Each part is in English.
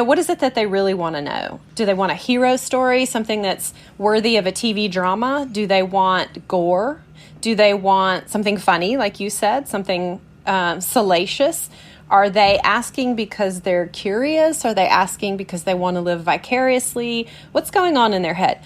what is it that they really want to know? Do they want a hero story, something that's worthy of a TV drama? Do they want gore? Do they want something funny, like you said, something salacious? Are they asking because they're curious? Are they asking because they want to live vicariously? What's going on in their head?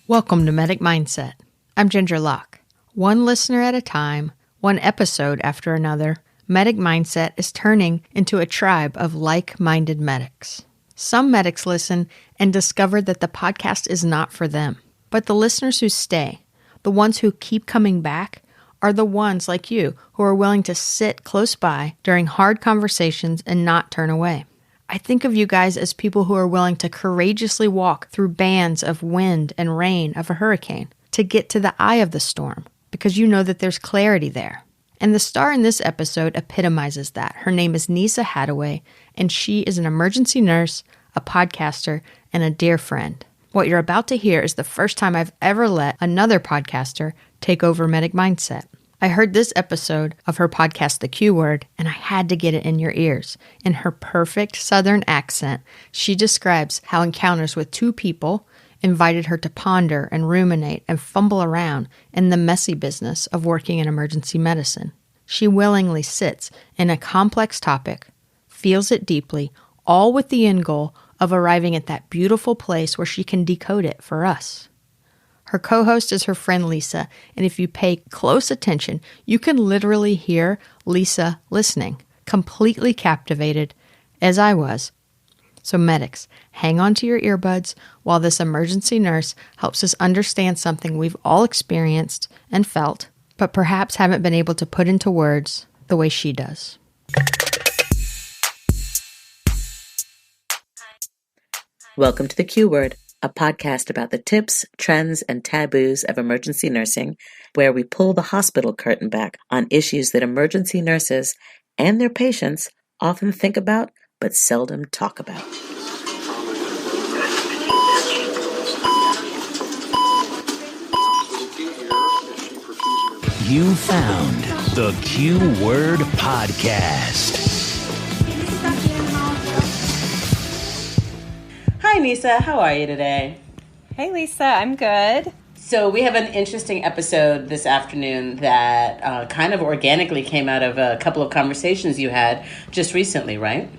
Welcome to Medic Mindset. I'm Ginger Locke. One listener at a time, one episode after another, Medic Mindset is turning into a tribe of like-minded medics. Some medics listen and discover that the podcast is not for them. But the listeners who stay, the ones who keep coming back, are the ones like you who are willing to sit close by during hard conversations and not turn away. I think of you guys as people who are willing to courageously walk through bands of wind and rain of a hurricane to get to the eye of the storm, because you know that there's clarity there. And the star in this episode epitomizes that. Her name is Nyssa Hattaway, and she is an emergency nurse, a podcaster, and a dear friend. What you're about to hear is the first time I've ever let another podcaster take over Medic Mindset. I heard this episode of her podcast, The Q Word, and I had to get it in your ears. In her perfect Southern accent, she describes how encounters with two people invited her to ponder and ruminate and fumble around in the messy business of working in emergency medicine. She willingly sits in a complex topic, feels it deeply, all with the end goal of arriving at that beautiful place where she can decode it for us. Her co-host is her friend Lisa, and if you pay close attention, you can literally hear Lisa listening, completely captivated, as I was. So medics, hang on to your earbuds while this emergency nurse helps us understand something we've all experienced and felt, but perhaps haven't been able to put into words the way she does. Welcome to The Q Word, a podcast about the tips, trends, and taboos of emergency nursing, where we pull the hospital curtain back on issues that emergency nurses and their patients often think about but seldom talk about. You found the Q Word Podcast. Hi, Nyssa. How are you today? Hey, Lisa. I'm good. So we have an interesting episode this afternoon that kind of organically came out of a couple of conversations you had just recently, right?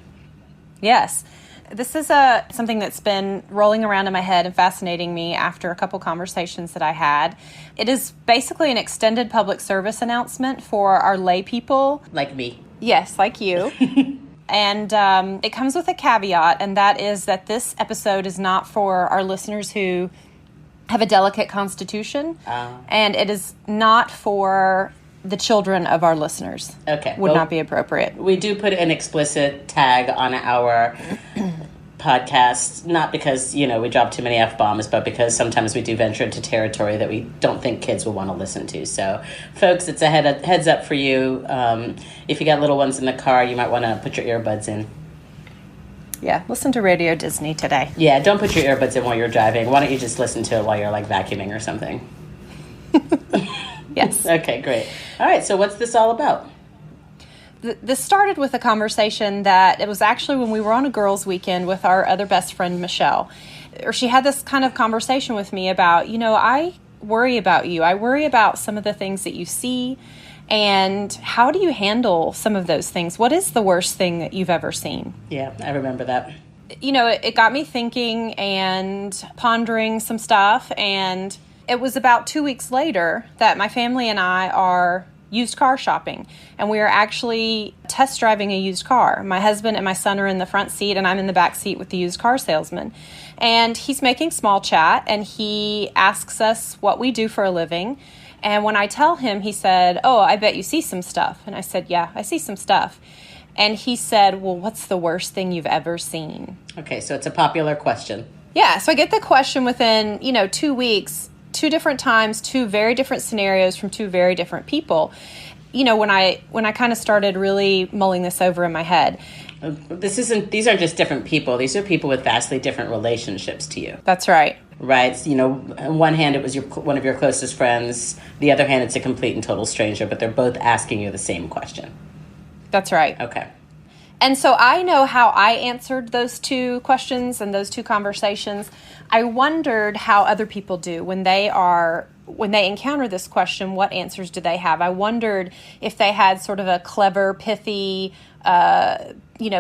Yes. This is something that's been rolling around in my head and fascinating me after a couple conversations that I had. It is basically an extended public service announcement for our lay people. Like me. Yes, like you. And it comes with a caveat, and that is that this episode is not for our listeners who have a delicate constitution, and it is not for the children of our listeners. Okay. Would not be appropriate. We do put an explicit tag on our podcast, not because, we drop too many F-bombs, but because sometimes we do venture into territory that we don't think kids will want to listen to. So, folks, it's a heads up for you. If you got little ones in the car, you might want to put your earbuds in. Yeah, listen to Radio Disney today. Yeah, don't put your earbuds in while you're driving. Why don't you just listen to it while you're, vacuuming or something? Yes. Okay, great. All right, so what's this all about? This started with a conversation that it was actually when we were on a girls' weekend with our other best friend, Michelle. Or she had this kind of conversation with me about, I worry about you. I worry about some of the things that you see. And how do you handle some of those things? What is the worst thing that you've ever seen? Yeah, I remember that. It got me thinking and pondering some stuff. And it was about 2 weeks later that my family and I are used car shopping, and we are actually test driving a used car. My husband and my son are in the front seat, and I'm in the back seat with the used car salesman. And he's making small chat, and he asks us what we do for a living. And when I tell him, he said, "Oh, I bet you see some stuff." And I said, "Yeah, I see some stuff." And he said, "Well, what's the worst thing you've ever seen?" Okay, so it's a popular question. Yeah, so I get the question within, 2 weeks, 2 different times, 2 very different scenarios from 2 very different people. When I kind of started really mulling this over in my head. These aren't just different people. These are people with vastly different relationships to you. That's right. Right. So, on one hand, it was one of your closest friends. The other hand, it's a complete and total stranger, but they're both asking you the same question. That's right. Okay. And so I know how I answered those two questions and those two conversations. I wondered how other people do when they encounter this question. What answers do they have? I wondered if they had sort of a clever, pithy,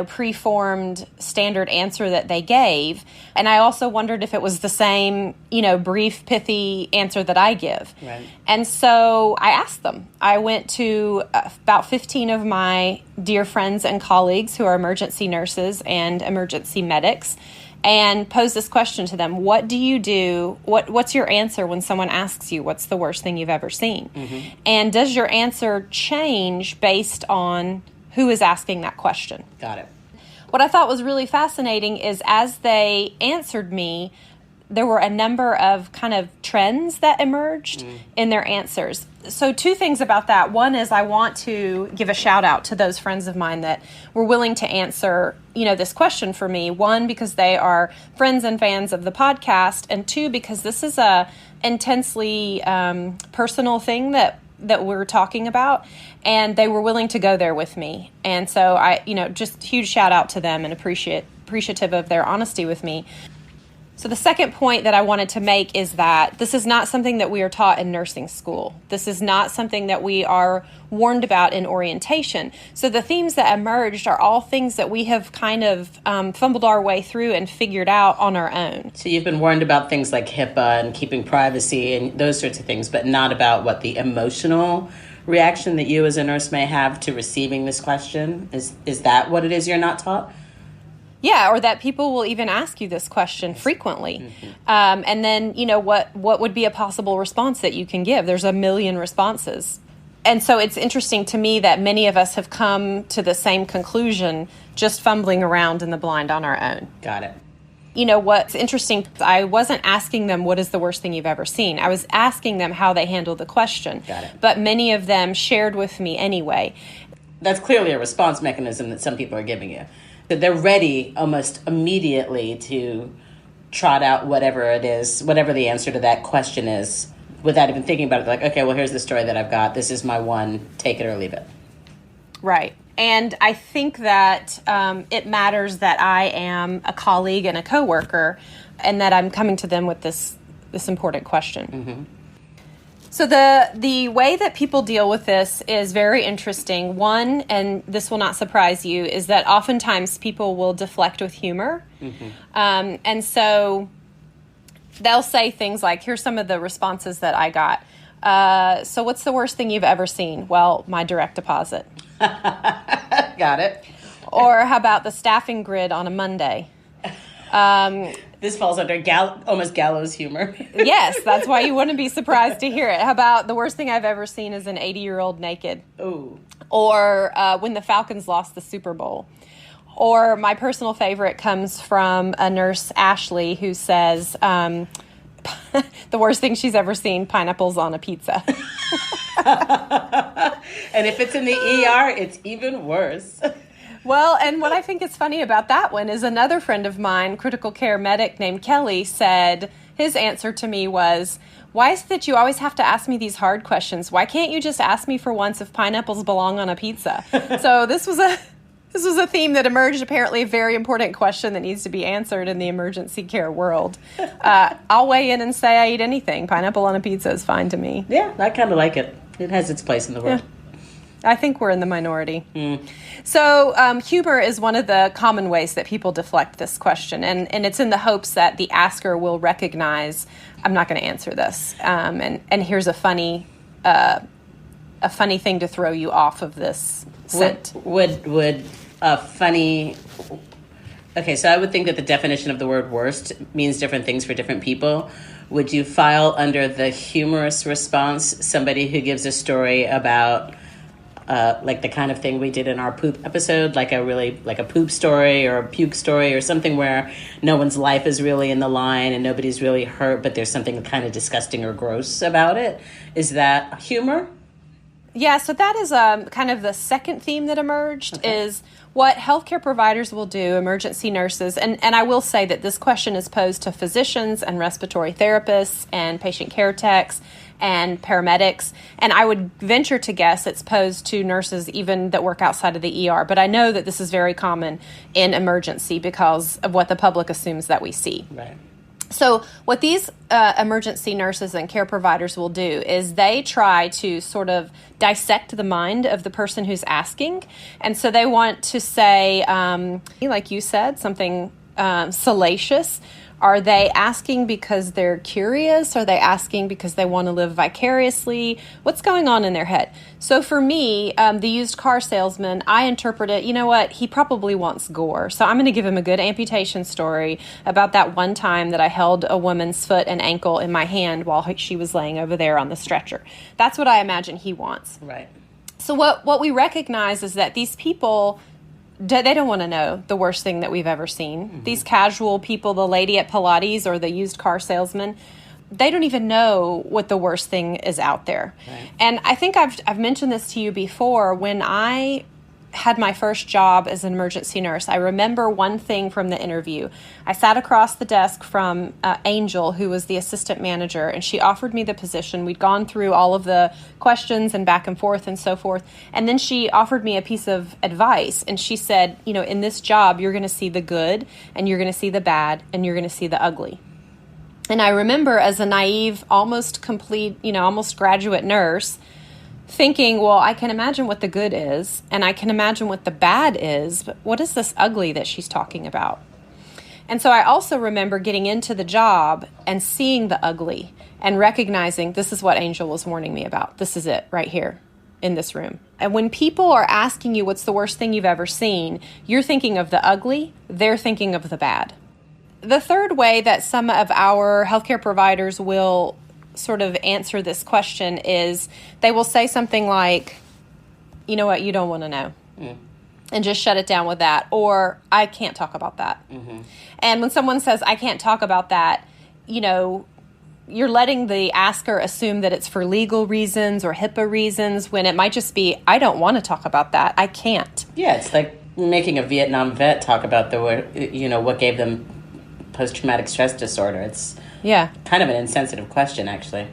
preformed standard answer that they gave. And I also wondered if it was the same, brief, pithy answer that I give. Right. And so I asked them. I went to about 15 of my dear friends and colleagues who are emergency nurses and emergency medics and posed this question to them. What do you do? What's your answer when someone asks you what's the worst thing you've ever seen? Mm-hmm. And does your answer change based on who is asking that question? Got it. What I thought was really fascinating is as they answered me, there were a number of kind of trends that emerged in their answers. So two things about that. One is I want to give a shout out to those friends of mine that were willing to answer, this question for me. One, because they are friends and fans of the podcast, and two, because this is a intensely personal thing that we're talking about, and they were willing to go there with me. And so I, just huge shout out to them and appreciative of their honesty with me. So the second point that I wanted to make is that this is not something that we are taught in nursing school. This is not something that we are warned about in orientation. So the themes that emerged are all things that we have kind of fumbled our way through and figured out on our own. So you've been warned about things like HIPAA and keeping privacy and those sorts of things, but not about what the emotional reaction that you as a nurse may have to receiving this question. Is that what it is you're not taught? Yeah, or that people will even ask you this question frequently. Mm-hmm. And then, what would be a possible response that you can give? There's a million responses. And so it's interesting to me that many of us have come to the same conclusion just fumbling around in the blind on our own. Got it. What's interesting, I wasn't asking them what is the worst thing you've ever seen. I was asking them how they handled the question. Got it. But many of them shared with me anyway. That's clearly a response mechanism that some people are giving you. That they're ready almost immediately to trot out whatever it is, whatever the answer to that question is, without even thinking about it. Like, okay, well, here's the story that I've got. This is my one. Take it or leave it. Right. And I think that it matters that I am a colleague and a coworker, and that I'm coming to them with this important question. Mm-hmm. So the way that people deal with this is very interesting. One, and this will not surprise you, is that oftentimes people will deflect with humor. Mm-hmm. And so they'll say things like, here's some of the responses that I got. So what's the worst thing you've ever seen? Well, my direct deposit. Got it. Or how about the staffing grid on a Monday? This falls under almost gallows humor. Yes, that's why you wouldn't be surprised to hear it. How about the worst thing I've ever seen is an 80-year-old naked? Ooh. Or when the Falcons lost the Super Bowl. Or my personal favorite comes from a nurse, Ashley, who says the worst thing she's ever seen, pineapples on a pizza. And if it's in the ER, it's even worse. Well, and what I think is funny about that one is another friend of mine, critical care medic named Kelly, said his answer to me was, why is it that you always have to ask me these hard questions? Why can't you just ask me for once if pineapples belong on a pizza? So this was a theme that emerged, apparently a very important question that needs to be answered in the emergency care world. I'll weigh in and say I eat anything. Pineapple on a pizza is fine to me. Yeah, I kind of like it. It has its place in the world. Yeah. I think we're in the minority. So humor is one of the common ways that people deflect this question, and it's in the hopes that the asker will recognize, I'm not going to answer this, and here's a funny thing to throw you off of this scent. Would a funny... Okay, so I would think that the definition of the word worst means different things for different people. Would you file under the humorous response somebody who gives a story about... like the kind of thing we did in our poop episode, like a poop story or a puke story or something where no one's life is really in the line and nobody's really hurt, but there's something kind of disgusting or gross about it? Is that humor? Yeah, so that is kind of the second theme that emerged is what healthcare providers will do, emergency nurses. And I will say that this question is posed to physicians and respiratory therapists and patient care techs and paramedics. And I would venture to guess it's posed to nurses even that work outside of the ER. But I know that this is very common in emergency because of what the public assumes that we see. Right. So what these emergency nurses and care providers will do is they try to sort of dissect the mind of the person who's asking. And so they want to say, like you said, something salacious. Are they asking because they're curious? Are they asking because they want to live vicariously? What's going on in their head? So for me, the used car salesman, I interpret it, you know what, he probably wants gore. So I'm going to give him a good amputation story about that one time that I held a woman's foot and ankle in my hand while she was laying over there on the stretcher. That's what I imagine he wants. Right. So what we recognize is that these people, they don't want to know the worst thing that we've ever seen. Mm-hmm. These casual people, the lady at Pilates or the used car salesman, they don't even know what the worst thing is out there. Right. And I think I've mentioned this to you before. When I had my first job as an emergency nurse, I remember one thing from the interview. I sat across the desk from Angel, who was the assistant manager, and she offered me the position. We'd gone through all of the questions and back and forth and so forth. And then she offered me a piece of advice, and she said, you know, in this job, you're going to see the good, and you're going to see the bad, and you're going to see the ugly. And I remember as a naive, almost complete, almost graduate nurse, thinking, well, I can imagine what the good is, and I can imagine what the bad is, but what is this ugly that she's talking about? And so I also remember getting into the job and seeing the ugly and recognizing this is what Angel was warning me about. This is it right here in this room. And when people are asking you what's the worst thing you've ever seen, you're thinking of the ugly, they're thinking of the bad. The third way that some of our healthcare providers will sort of answer this question is they will say something like, you know what, you don't want to know. And just shut it down with that. Or, I can't talk about that. Mm-hmm. And when someone says, I can't talk about that, you're letting the asker assume that it's for legal reasons or HIPAA reasons, when it might just be, I don't want to talk about that. I can't. Yeah, it's like making a Vietnam vet talk about what gave them post-traumatic stress disorder. It's kind of an insensitive question, actually.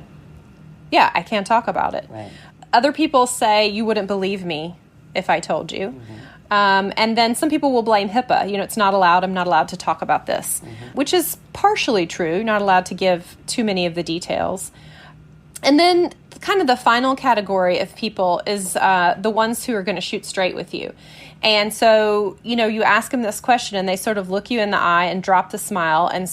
Yeah, I can't talk about it. Right. Other people say, you wouldn't believe me if I told you. Mm-hmm. And then some people will blame HIPAA. It's not allowed. I'm not allowed to talk about this, which is partially true. You're not allowed to give too many of the details. And then kind of the final category of people is the ones who are going to shoot straight with you. And so, you ask them this question and they sort of look you in the eye and drop the smile and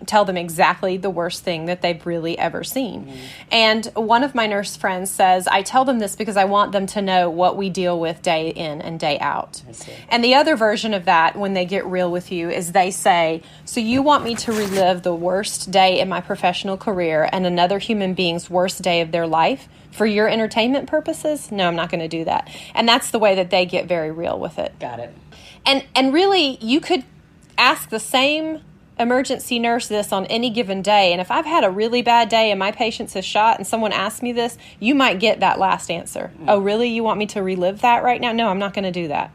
tell them exactly the worst thing that they've really ever seen. Mm-hmm. And one of my nurse friends says, I tell them this because I want them to know what we deal with day in and day out. I see. And the other version of that, when they get real with you, is they say, so you want me to relive the worst day in my professional career and another human being's worst day of their life for your entertainment purposes? No, I'm not going to do that. And that's the way that they get very real with it. Got it. And really, you could ask the same emergency nurse this on any given day. And if I've had a really bad day and my patient's is shot and someone asks me this, you might get that last answer. Mm. Oh, really? You want me to relive that right now? No, I'm not going to do that.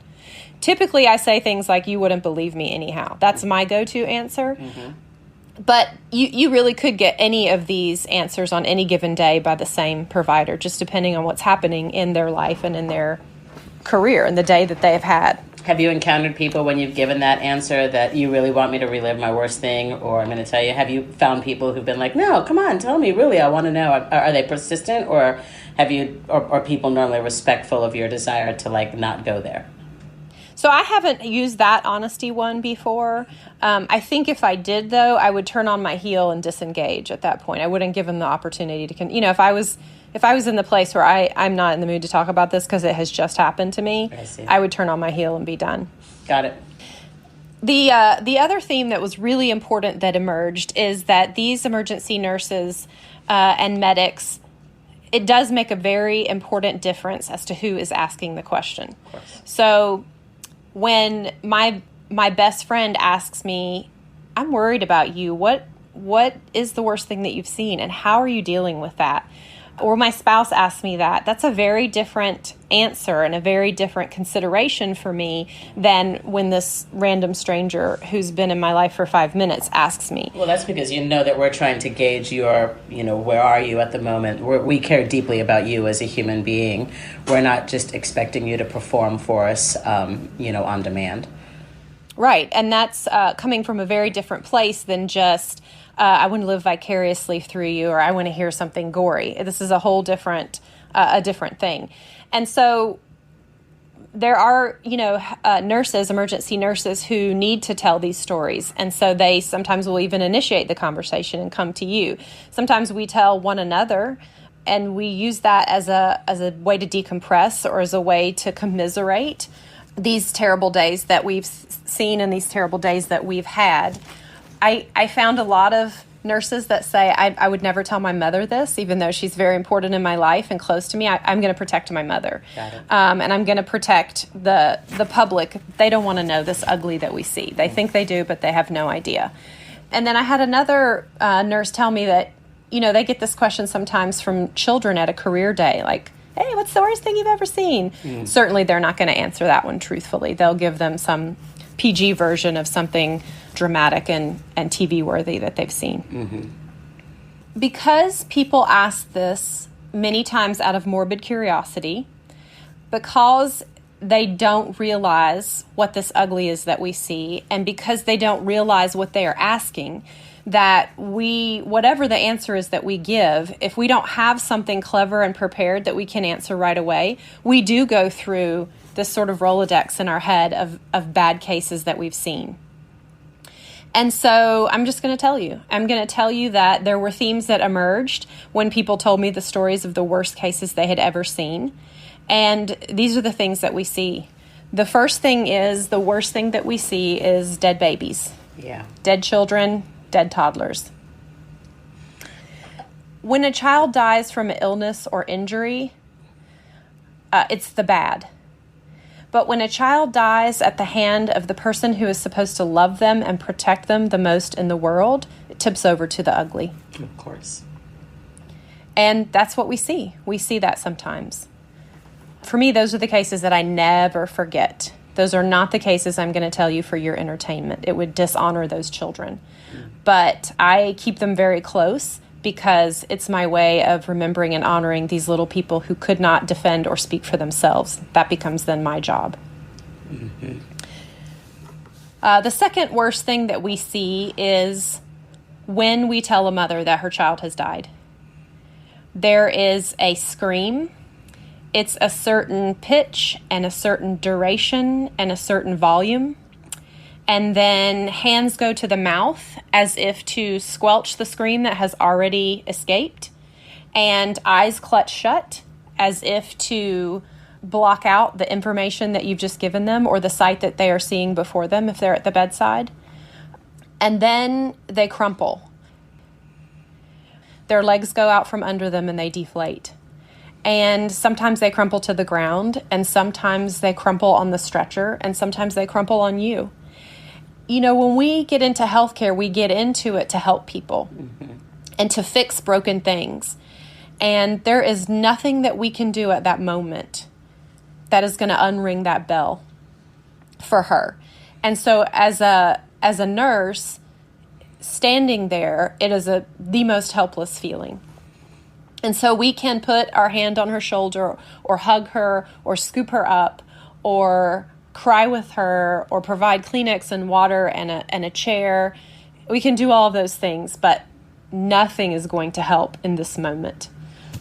Typically, I say things like, you wouldn't believe me anyhow. That's my go-to answer. Mm-hmm. But you really could get any of these answers on any given day by the same provider, just depending on what's happening in their life and in their career and the day that they've had. Have you encountered people when you've given that answer that you really want me to relive my worst thing, or I'm going to tell you, have you found people who've been like, no, come on, tell me, really, I want to know. Are they persistent, or are people normally respectful of your desire to not go there? So I haven't used that honesty one before. I think if I did, though, I would turn on my heel and disengage at that point. I wouldn't give them the opportunity to, if I was in the place where I'm not in the mood to talk about this because it has just happened to me, I would turn on my heel and be done. Got it. The other theme that was really important that emerged is that these emergency nurses and medics, it does make a very important difference as to who is asking the question. Of course. So when my best friend asks me, I'm worried about you, what is the worst thing that you've seen and how are you dealing with that? or my spouse asks me that, that's a very different answer and a very different consideration for me than when this random stranger who's been in my life for 5 minutes asks me. Well, that's because you know that we're trying to gauge your, where are you at the moment? We care deeply about you as a human being. We're not just expecting you to perform for us, on demand. Right, and that's coming from a very different place than just, I want to live vicariously through you, or I want to hear something gory. This is a whole different, a different thing. And so there are, nurses, emergency nurses, who need to tell these stories. And so they sometimes will even initiate the conversation and come to you. Sometimes we tell one another, and we use that as a way to decompress or as a way to commiserate these terrible days that we've seen and these terrible days that we've had. I found a lot of nurses that say, I would never tell my mother this, even though she's very important in my life and close to me. I'm going to protect my mother. Got it. And I'm going to protect the public. They don't want to know this ugly that we see. They think they do, but they have no idea. And then I had another nurse tell me that, they get this question sometimes from children at a career day, like, hey, what's the worst thing you've ever seen? Certainly they're not going to answer that one truthfully. They'll give them some PG version of something dramatic and TV worthy that they've seen. Mm-hmm. Because people ask this many times out of morbid curiosity, because they don't realize what this ugly is that we see, and because they don't realize what they are asking, that whatever the answer is that we give, if we don't have something clever and prepared that we can answer right away, we do go through this sort of Rolodex in our head of bad cases that we've seen. And so I'm just going to tell you. I'm going to tell you that there were themes that emerged when people told me the stories of the worst cases they had ever seen. And these are the things that we see. The first thing is, the worst thing that we see is dead babies. Yeah. Dead children, dead toddlers. When a child dies from an illness or injury, it's the bad. But when a child dies at the hand of the person who is supposed to love them and protect them the most in the world, it tips over to the ugly. Of course. And that's what we see. We see that sometimes. For me, those are the cases that I never forget. Those are not the cases I'm going to tell you for your entertainment. It would dishonor those children. But I keep them very close because it's my way of remembering and honoring these little people who could not defend or speak for themselves. That becomes then my job. Mm-hmm. The second worst thing that we see is when we tell a mother that her child has died. There is a scream. It's a certain pitch and a certain duration and a certain volume. And then hands go to the mouth as if to squelch the scream that has already escaped. And eyes clutch shut as if to block out the information that you've just given them or the sight that they are seeing before them if they're at the bedside. And then they crumple. Their legs go out from under them and they deflate. And sometimes they crumple to the ground, and sometimes they crumple on the stretcher, and sometimes they crumple on you. When we get into healthcare, we get into it to help people and to fix broken things. And there is nothing that we can do at that moment that is going to unring that bell for her. And so as a nurse, standing there, it is the most helpless feeling. And so we can put our hand on her shoulder or hug her or scoop her up or cry with her or provide Kleenex and water and a chair. We can do all of those things, but nothing is going to help in this moment.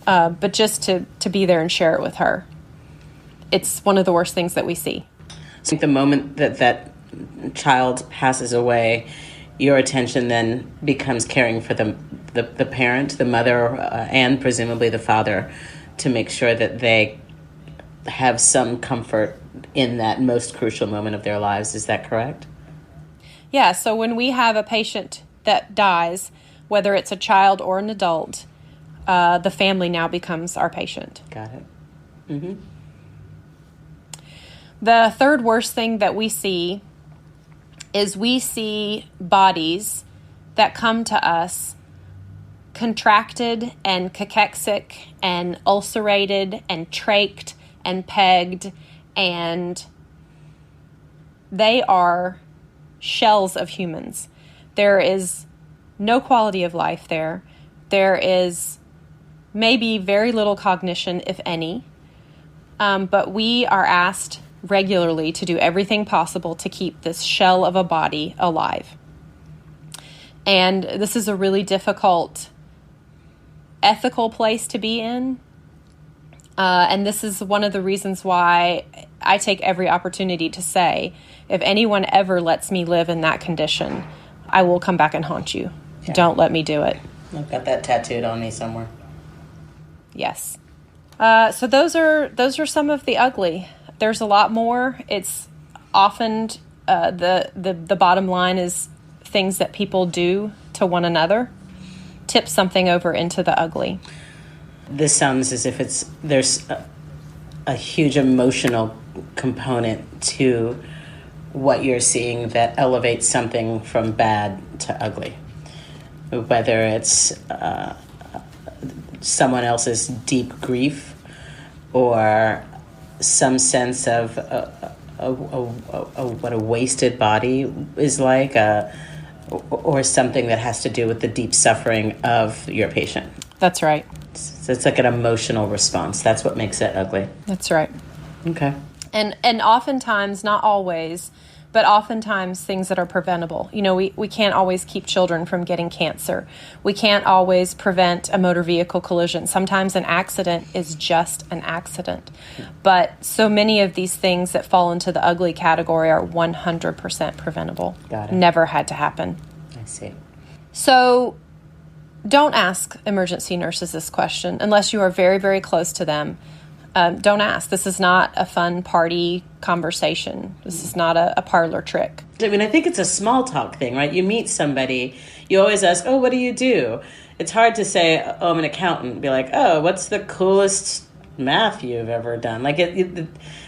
But just to be there and share it with her. It's one of the worst things that we see. So the moment that child passes away, your attention then becomes caring for the parent, the mother, and presumably the father, to make sure that they have some comfort in that most crucial moment of their lives. Is that correct? Yeah, so when we have a patient that dies, whether it's a child or an adult, the family now becomes our patient. Got it. Mm-hmm. The third worst thing that we see is we see bodies that come to us contracted and cachexic and ulcerated and trached and pegged, and they are shells of humans. There is no quality of life there. There is maybe very little cognition, if any. But we are asked regularly to do everything possible to keep this shell of a body alive. And this is a really difficult ethical place to be in. And this is one of the reasons why I take every opportunity to say, if anyone ever lets me live in that condition, I will come back and haunt you. Yeah. Don't let me do it. I've got that tattooed on me somewhere. Yes. So those are some of the ugly. There's a lot more. It's often the bottom line is things that people do to one another tip something over into the ugly. This sounds as if there's a huge emotional component to what you're seeing that elevates something from bad to ugly. Whether it's someone else's deep grief or some sense of what a wasted body is like, or something that has to do with the deep suffering of your patient. That's right. So it's like an emotional response. That's what makes it ugly. That's right. Okay. And oftentimes, not always, but oftentimes things that are preventable. You know, we can't always keep children from getting cancer. We can't always prevent a motor vehicle collision. Sometimes an accident is just an accident. But so many of these things that fall into the ugly category are 100% preventable. Got it. Never had to happen. I see. So don't ask emergency nurses this question unless you are very, very close to them. Don't ask. This is not a fun party conversation. This is not a parlor trick. I mean, I think it's a small talk thing, right? You meet somebody, you always ask, oh, what do you do? It's hard to say, oh, I'm an accountant. Be like, oh, what's the coolest math you've ever done? Like,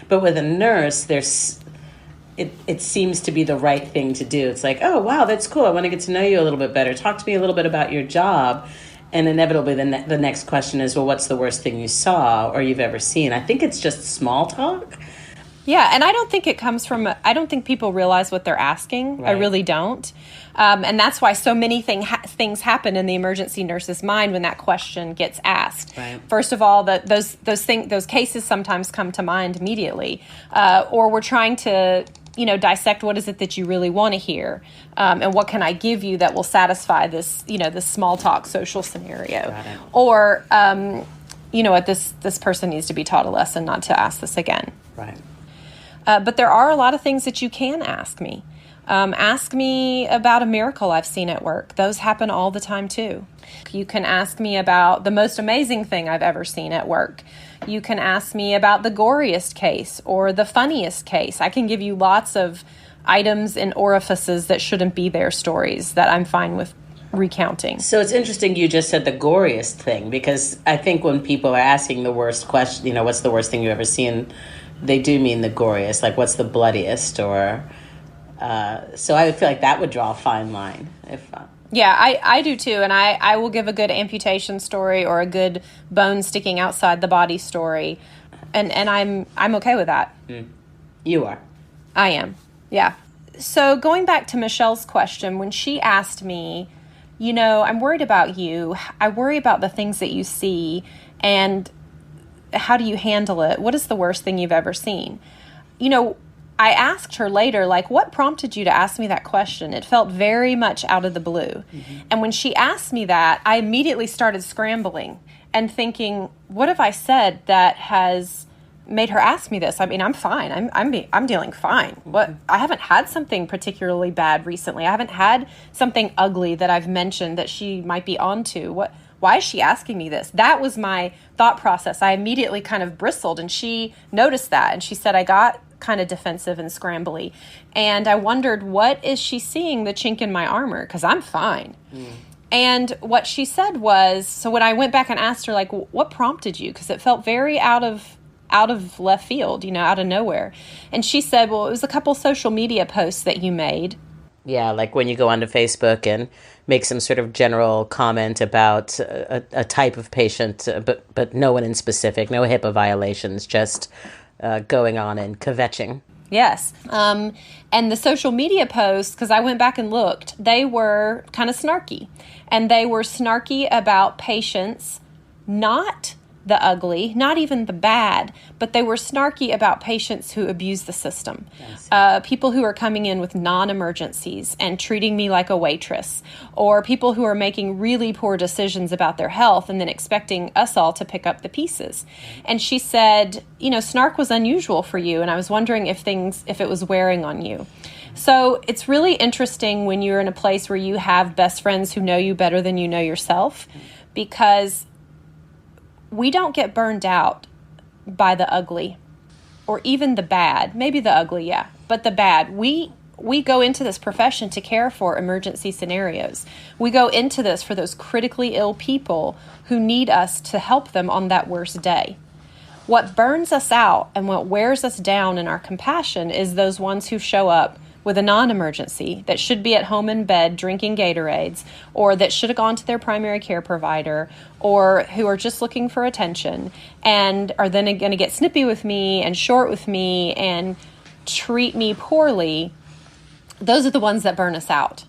but with a nurse, it seems to be the right thing to do. It's like, oh, wow, that's cool. I want to get to know you a little bit better. Talk to me a little bit about your job. And inevitably, the next question is, well, what's the worst thing you saw or you've ever seen? I think it's just small talk. Yeah, and I don't think it comes from, I don't think people realize what they're asking. Right. I really don't. And that's why so many things happen in the emergency nurse's mind when that question gets asked. Right. First of all, those cases sometimes come to mind immediately. Or we're trying to dissect what is it that you really want to hear, and what can I give you that will satisfy this, this small talk social scenario, or what this person needs to be taught a lesson not to ask this again. Right. But there are a lot of things that you can ask me. Ask me about a miracle I've seen at work. Those happen all the time too. You can ask me about the most amazing thing I've ever seen at work. You can ask me about the goriest case or the funniest case. I can give you lots of items and orifices that shouldn't be there, stories that I'm fine with recounting. So it's interesting you just said the goriest thing, because I think when people are asking the worst question, what's the worst thing you've ever seen, they do mean the goriest, like what's the bloodiest, or so I would feel like that would draw a fine line. Yeah, I do too, and I will give a good amputation story or a good bone sticking outside the body story, and I'm okay with that. You are. I am, yeah. So going back to Michelle's question, when she asked me, I'm worried about you. I worry about the things that you see, and how do you handle it? What is the worst thing you've ever seen? I asked her later, what prompted you to ask me that question? It felt very much out of the blue. Mm-hmm. And when she asked me that, I immediately started scrambling and thinking, what have I said that has made her ask me this? I mean, I'm fine. I'm dealing fine. Mm-hmm. What? I haven't had something particularly bad recently. I haven't had something ugly that I've mentioned that she might be onto. Why is she asking me this? That was my thought process. I immediately kind of bristled, and she noticed that, and she said I got kind of defensive and scrambly. And I wondered, what is she seeing the chink in my armor? Because I'm fine. And what she said was, so when I went back and asked her, what prompted you? Because it felt very out of left field, out of nowhere. And she said, well, it was a couple social media posts that you made. Yeah, like when you go onto Facebook and make some sort of general comment about a type of patient, but no one in specific, no HIPAA violations, just going on and kvetching. Yes. And the social media posts, because I went back and looked, they were kind of snarky. And they were snarky about patients, not the ugly, not even the bad, but they were snarky about patients who abuse the system. Yes. People who are coming in with non-emergencies and treating me like a waitress, or people who are making really poor decisions about their health and then expecting us all to pick up the pieces. And she said, snark was unusual for you, and I was wondering if it was wearing on you. So it's really interesting when you're in a place where you have best friends who know you better than you know yourself, because we don't get burned out by the ugly or even the bad. Maybe the ugly, yeah, but the bad. We go into this profession to care for emergency scenarios. We go into this for those critically ill people who need us to help them on that worst day. What burns us out and what wears us down in our compassion is those ones who show up with a non-emergency that should be at home in bed drinking Gatorades, or that should have gone to their primary care provider, or who are just looking for attention and are then going to get snippy with me and short with me and treat me poorly. Those are the ones that burn us out.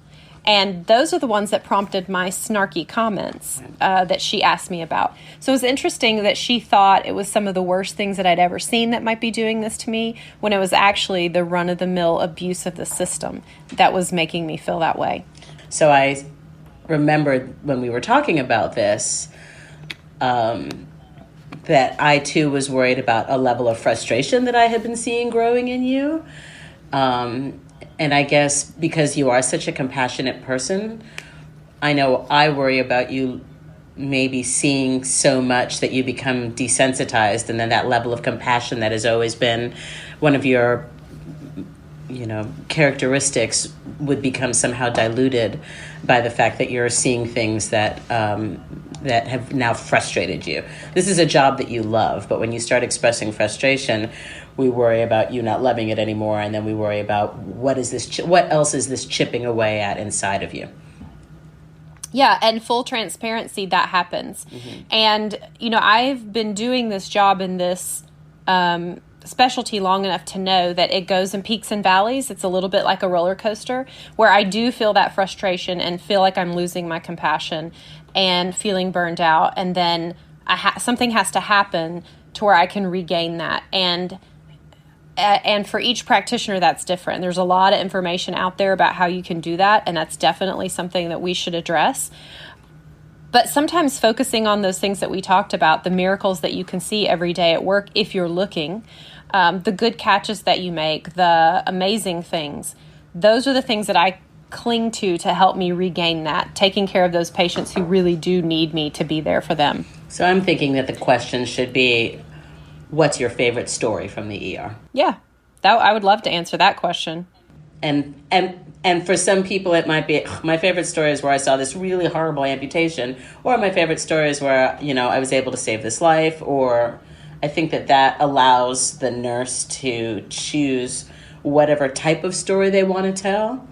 And those are the ones that prompted my snarky comments that she asked me about. So it was interesting that she thought it was some of the worst things that I'd ever seen that might be doing this to me, when it was actually the run-of-the-mill abuse of the system that was making me feel that way. So I remembered when we were talking about this, that I too was worried about a level of frustration that I had been seeing growing in you. And I guess because you are such a compassionate person, I know I worry about you maybe seeing so much that you become desensitized, and then that level of compassion that has always been one of your, characteristics would become somehow diluted by the fact that you're seeing things that have now frustrated you. This is a job that you love, but when you start expressing frustration, we worry about you not loving it anymore, and then we worry about what else is this chipping away at inside of you. Yeah, and full transparency, that happens. Mm-hmm. And, I've been doing this job in this specialty long enough to know that it goes in peaks and valleys. It's a little bit like a roller coaster, where I do feel that frustration and feel like I'm losing my compassion and feeling burned out. And then something has to happen to where I can regain that. And for each practitioner, that's different. There's a lot of information out there about how you can do that, and that's definitely something that we should address. But sometimes focusing on those things that we talked about, the miracles that you can see every day at work if you're looking, the good catches that you make, the amazing things, those are the things that I cling to help me regain that, taking care of those patients who really do need me to be there for them. So I'm thinking that the question should be, what's your favorite story from the ER? Yeah, I would love to answer that question. And for some people, it might be, my favorite story is where I saw this really horrible amputation, or my favorite story is where, I was able to save this life, or I think that allows the nurse to choose whatever type of story they want to tell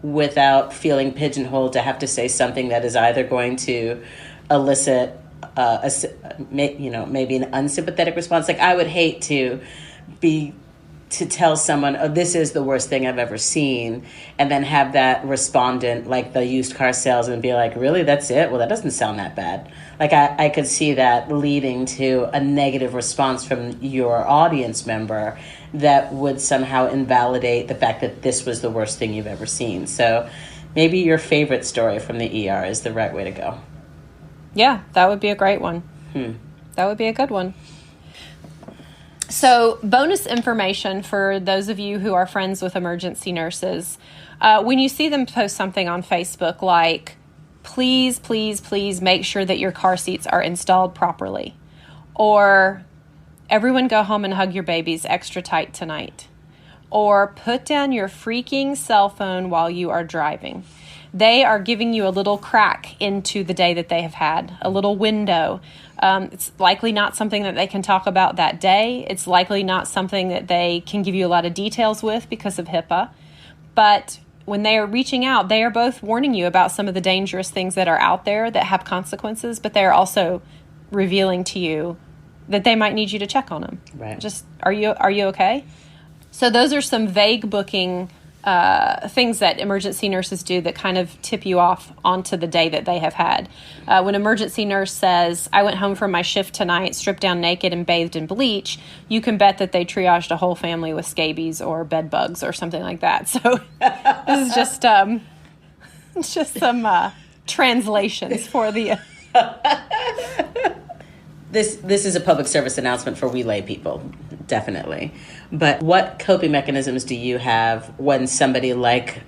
without feeling pigeonholed to have to say something that is either going to elicit maybe an unsympathetic response. Like, I would hate to tell someone, oh, this is the worst thing I've ever seen, and then have that respondent, like the used car salesman, be like, really, that's it? Well, that doesn't sound that bad. Like, I could see that leading to a negative response from your audience member that would somehow invalidate the fact that this was the worst thing you've ever seen. So maybe your favorite story from the ER is the right way to go. Yeah, that would be a great one. That would be a good one. So, bonus information for those of you who are friends with emergency nurses. When you see them post something on Facebook like, please, please, please make sure that your car seats are installed properly, or everyone go home and hug your babies extra tight tonight, or put down your freaking cell phone while you are driving. They are giving you a little crack into the day that they have had, a little window. It's likely not something that they can talk about that day. It's likely not something that they can give you a lot of details with because of HIPAA. But when they are reaching out, they are both warning you about some of the dangerous things that are out there that have consequences, but they are also revealing to you that they might need you to check on them. Right. Just, are you okay? So those are some vague booking things that emergency nurses do that kind of tip you off onto the day that they have had. When emergency nurse says, I went home from my shift tonight, stripped down naked and bathed in bleach, you can bet that they triaged a whole family with scabies or bed bugs or something like that. So this is just some translations for the... This is a public service announcement for we lay people, definitely. But what coping mechanisms do you have when somebody like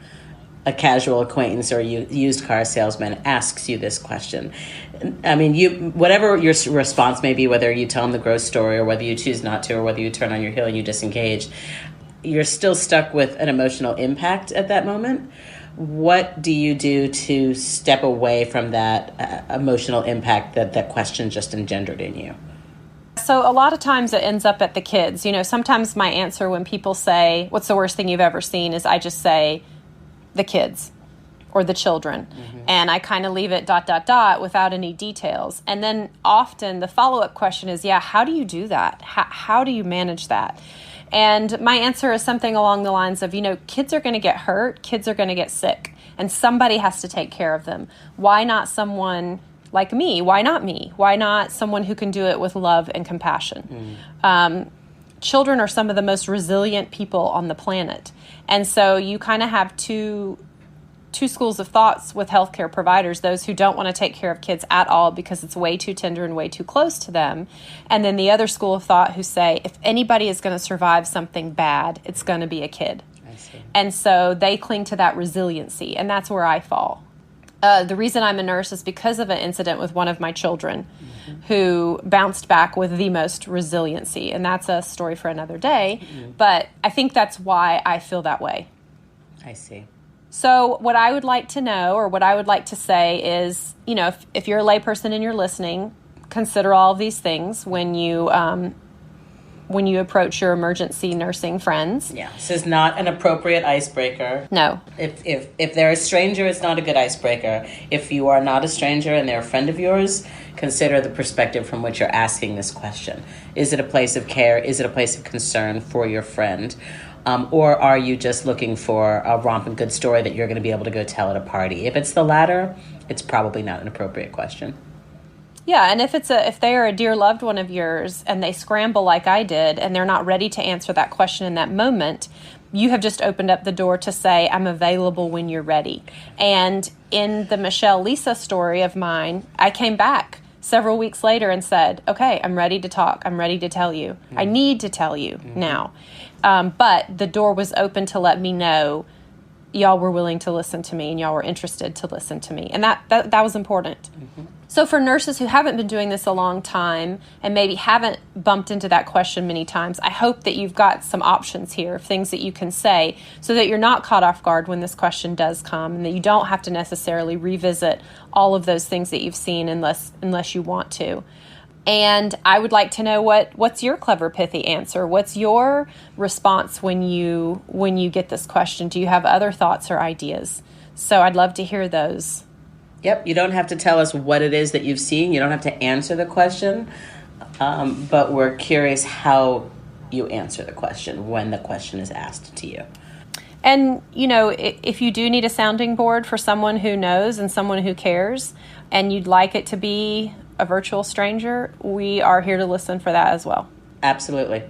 a casual acquaintance or a used car salesman asks you this question? I mean, whatever your response may be, whether you tell them the gross story or whether you choose not to or whether you turn on your heel and you disengage, you're still stuck with an emotional impact at that moment. What do you do to step away from that emotional impact that question just engendered in you? So a lot of times it ends up at the kids. You know, sometimes my answer when people say, what's the worst thing you've ever seen, is I just say the kids or the children. Mm-hmm. And I kind of leave it ... without any details. And then often the follow-up question is, how do you do that? How do you manage that? And my answer is something along the lines of, kids are going to get hurt, kids are going to get sick, and somebody has to take care of them. Why not someone like me? Why not me? Why not someone who can do it with love and compassion? Children are some of the most resilient people on the planet. And so you kind of have two schools of thoughts with healthcare providers, those who don't want to take care of kids at all because it's way too tender and way too close to them. And then the other school of thought who say, if anybody is going to survive something bad, it's going to be a kid. I see. And so they cling to that resiliency, and that's where I fall. The reason I'm a nurse is because of an incident with one of my children who bounced back with the most resiliency. And that's a story for another day. But I think that's why I feel that way. I see. So what I would like to know, or what I would like to say is, if you're a layperson and you're listening, consider all of these things when you approach your emergency nursing friends. Yeah, this is not an appropriate icebreaker. No. If they're a stranger, it's not a good icebreaker. If you are not a stranger and they're a friend of yours, consider the perspective from which you're asking this question. Is it a place of care? Is it a place of concern for your friend? Or are you just looking for a romping good story that you're going to be able to go tell at a party? If it's the latter, it's probably not an appropriate question. Yeah, and if they are a dear loved one of yours and they scramble like I did and they're not ready to answer that question in that moment, you have just opened up the door to say, I'm available when you're ready. And in the Michelle Lisa story of mine, I came back several weeks later and said, okay, I'm ready to talk. I'm ready to tell you. I need to tell you now. But the door was open to let me know y'all were willing to listen to me and y'all were interested to listen to me. And that was important. So for nurses who haven't been doing this a long time and maybe haven't bumped into that question many times, I hope that you've got some options here, things that you can say so that you're not caught off guard when this question does come and that you don't have to necessarily revisit all of those things that you've seen unless you want to. And I would like to know what's your clever, pithy answer? What's your response when you get this question? Do you have other thoughts or ideas? So I'd love to hear those. Yep, you don't have to tell us what it is that you've seen. You don't have to answer the question, but we're curious how you answer the question when the question is asked to you. And, if you do need a sounding board for someone who knows and someone who cares, and you'd like it to be a virtual stranger, we are here to listen for that as well. Absolutely.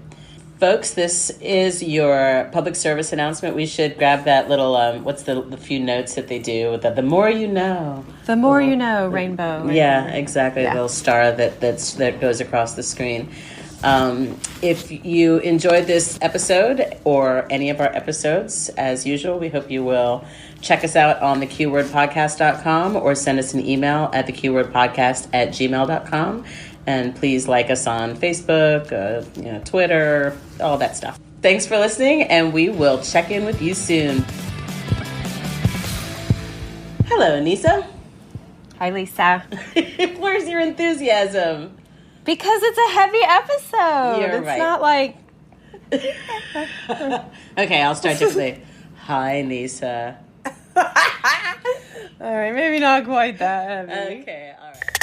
Folks, this is your public service announcement. We should grab that little, what's the few notes that they do? The more you know. The more you know, rainbow. Yeah, exactly. Yeah. The little star that goes across the screen. If you enjoyed this episode or any of our episodes, as usual, we hope you will check us out on theqwordpodcast.com or send us an email at theqwordpodcast@gmail.com. And please like us on Facebook, Twitter, all that stuff. Thanks for listening, and we will check in with you soon. Hello, Nyssa. Hi, Lisa. Where's your enthusiasm? Because it's a heavy episode. You're it's right. Not like... Okay, I'll start differently. Hi, Nyssa. All right, maybe not quite that heavy. Okay, all right.